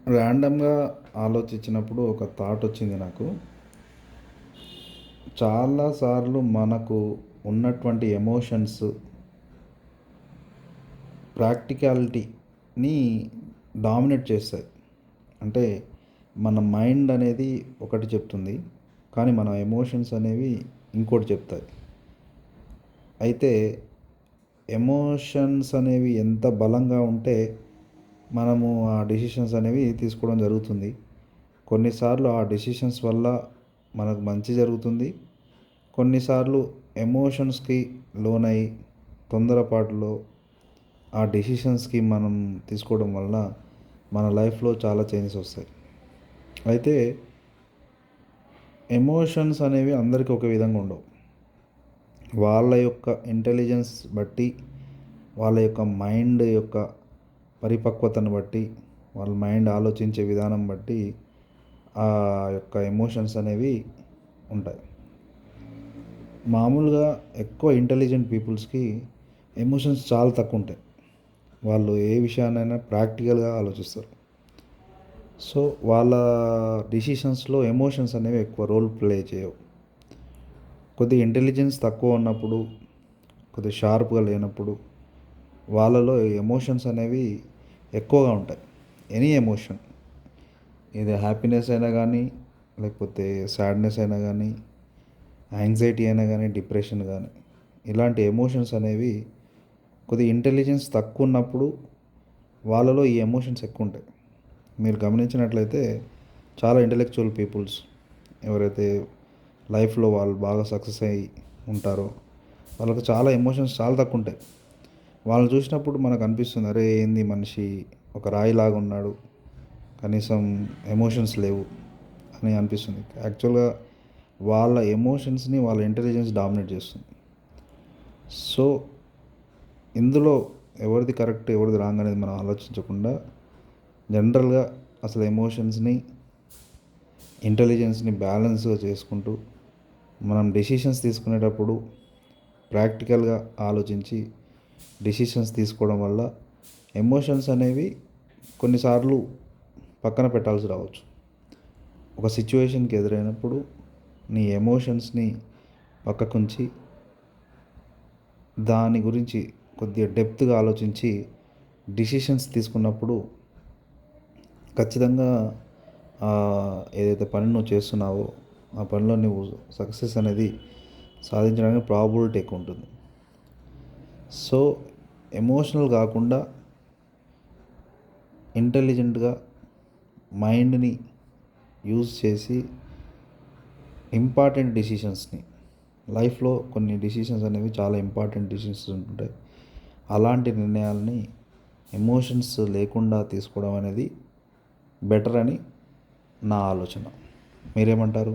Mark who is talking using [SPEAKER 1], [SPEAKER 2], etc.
[SPEAKER 1] ర్యాండమ్‌గా ఆలోచించినప్పుడు ఒక థాట్ వచ్చింది నాకు. చాలా సార్లు మనకు ఉన్నటువంటి ఎమోషన్స్ ప్రాక్టికాలిటీని డామినేట్ చేస్తాయి. అంటే మన మైండ్ అనేది ఒకటి చెప్తుంది. కానీ మన ఎమోషన్స్ అనేవి ఇంకోటి చెప్తాయి. అయితే ఎమోషన్స్ అనేవి ఎంత బలంగా ఉంటే మనము ఆ డెసిషన్స్ అనేవి తీసుకోవడం జరుగుతుంది. కొన్నిసార్లు ఆ డెసిషన్స్ వల్ల మనకు మంచి జరుగుతుంది. కొన్నిసార్లు ఎమోషన్స్కి లోనై తొందరపాటులో ఆ డెసిషన్స్కి మనం తీసుకోవడం వల్ల మన లైఫ్లో చాలా చేంజెస్ వస్తాయి. అయితే ఎమోషన్స్ అనేవి అందరికీ ఒక విధంగా ఉండవు. వాళ్ళ యొక్క ఇంటెలిజెన్స్ బట్టి, వాళ్ళ యొక్క మైండ్ యొక్క పరిపక్వతను బట్టి, వాళ్ళ మైండ్ ఆలోచించే విధానం బట్టి ఆ యొక్క ఎమోషన్స్ అనేవి ఉంటాయి. మామూలుగా ఎక్కువ ఇంటెలిజెంట్ పీపుల్స్కి ఎమోషన్స్ చాలా తక్కువ ఉంటాయి. వాళ్ళు ఏ విషయాన్నైనా ప్రాక్టికల్గా ఆలోచిస్తారు. సో వాళ్ళ డిసిషన్స్లో ఎమోషన్స్ అనేవి ఎక్కువ రోల్ ప్లే చేయవు. కొద్దిగా ఇంటెలిజెన్స్ తక్కువ ఉన్నప్పుడు, కొద్దిగా షార్ప్గా లేనప్పుడు వాళ్ళలో ఎమోషన్స్ అనేవి ఎక్కువగా ఉంటాయి. ఎనీ ఎమోషన్, ఇది హ్యాపీనెస్ అయినా కానీ, లేకపోతే సాడ్నెస్ అయినా కానీ, యాంగ్జైటీ అయినా కానీ, డిప్రెషన్ కానీ, ఇలాంటి ఎమోషన్స్ అనేవి కొద్దిగా ఇంటెలిజెన్స్ తక్కువ ఉన్నప్పుడు వాళ్ళలో ఈ ఎమోషన్స్ ఎక్కువ ఉంటాయి. మీరు గమనించినట్లయితే చాలా ఇంటెలెక్చువల్ పీపుల్స్ ఎవరైతే లైఫ్లో వాళ్ళు బాగా సక్సెస్ అయ్యి ఉంటారో వాళ్ళకు చాలా ఎమోషన్స్ చాలా తక్కువ ఉంటాయి. వాళ్ళని చూసినప్పుడు మనకు అనిపిస్తుంది, అరే ఏంది మనిషి ఒక రాయిలాగా ఉన్నాడు, కనీసం ఎమోషన్స్ లేవు అని అనిపిస్తుంది. యాక్చువల్గా వాళ్ళ ఎమోషన్స్ని వాళ్ళ ఇంటెలిజెన్స్ డామినేట్ చేస్తుంది. సో ఇందులో ఎవరిది కరెక్ట్ ఎవరిది రాంగ్ అనేది మనం ఆలోచించకుండా జనరల్గా అసలు ఎమోషన్స్ని ఇంటెలిజెన్స్ని బ్యాలెన్స్గా చేసుకుంటూ మనం డెసిషన్స్ తీసుకునేటప్పుడు ప్రాక్టికల్గా ఆలోచించి డెసిషన్స్ తీసుకోవడం వల్ల ఎమోషన్స్ అనేవి కొన్నిసార్లు పక్కన పెట్టాల్సి రావచ్చు. ఒక సిచ్యువేషన్కి ఎదురైనప్పుడు నీ ఎమోషన్స్ని పక్కకుంచి దాని గురించి కొద్దిగా డెప్త్గా ఆలోచించి డిసిషన్స్ తీసుకున్నప్పుడు ఖచ్చితంగా ఏదైతే పని నువ్వు చేస్తున్నావో ఆ పనిలో నువ్వు సక్సెస్ అనేది సాధించడానికి ప్రాబబిలిటీ ఎక్కువ ఉంటుంది. సో ఎమోషనల్ కాకుండా ఇంటెలిజెంట్గా మైండ్ని యూజ్ చేసి ఇంపార్టెంట్ డిసిషన్స్ని, లైఫ్లో కొన్ని డిసిషన్స్ అనేవి చాలా ఇంపార్టెంట్ డిసిషన్స్ ఉంటాయి. అలాంటి నిర్ణయాలని ఎమోషన్స్ లేకుండా తీసుకోవడం అనేది బెటర్ అని నా ఆలోచన. మీరేమంటారు?